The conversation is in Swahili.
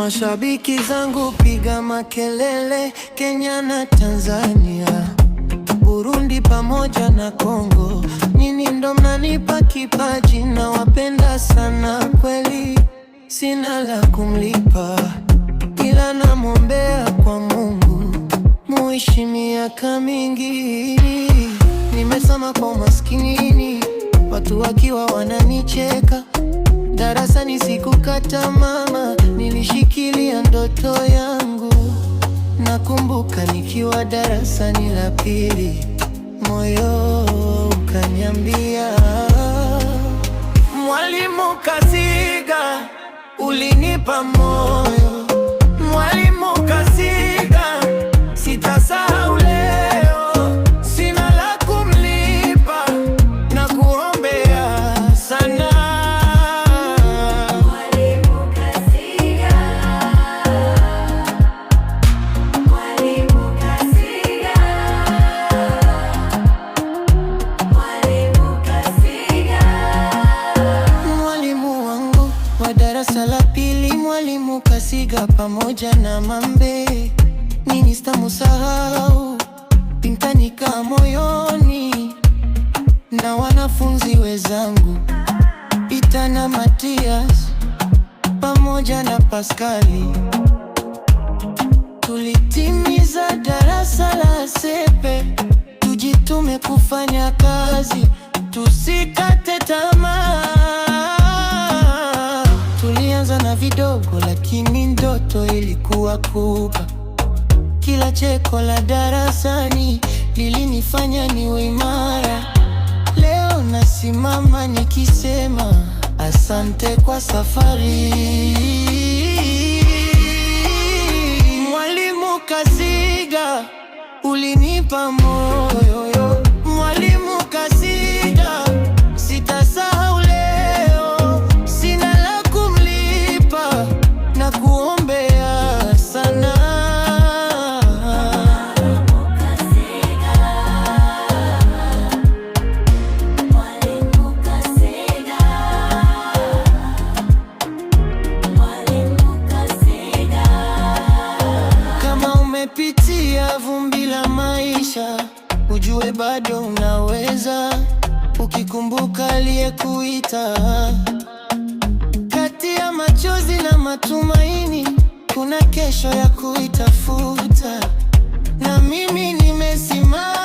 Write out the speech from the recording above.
Mashabiki zangu piga makelele, Kenya na Tanzania, Burundi pamoja na Kongo. Nyinyi ndo mnanipa kipaji, na wapenda sana kweli, sina la kumlipa, ila namwombea kwa Mungu muishi miaka mingi. Nimesoma kwa umaskini, watu wakiwa wananicheka. Darasani sikukata mama, nilishikilia ndoto yangu. Nakumbuka nikiwa darasani la pili, moyo ukaniambia, Mwalimu Kaziga, ulinipa moyo. Mwalimu Kaziga, sitasahau leo. Sina la kumlipa, na kuombea sana. Mwalimu Kaziga, Mwalimu Kaziga, Mwalimu Kaziga. Mwalimu wangu wa darasa la pili, Mwalimu Kaziga pamoja na Mambe, nini sitamusahau, pintanika moyoni. Na wanafunzi wenzangu Pita na Matias pamoja na Paskali, tulitimiza darasa la sepe. Tujitume kufanya kazi, tusikate tamaa. Tulianza na vidogo, lakini ndoto ilikuwa kubwa. Kila cheko la darasani lilinifanya niwe imara. Leo nasimama nikisema asante kwa safari. Mwalimu Kaziga, ulinipa moyo. Mwalimu Kaziga, sitasahau leo. Sina la kumlipa, na kuombea sana. Umepitia vumbi la maisha, ujue bado unaweza, ukikumbuka aliyekuita. Kati ya machozi na matumaini, kuna kesho ya kuitafuta, na mimi nimesimama.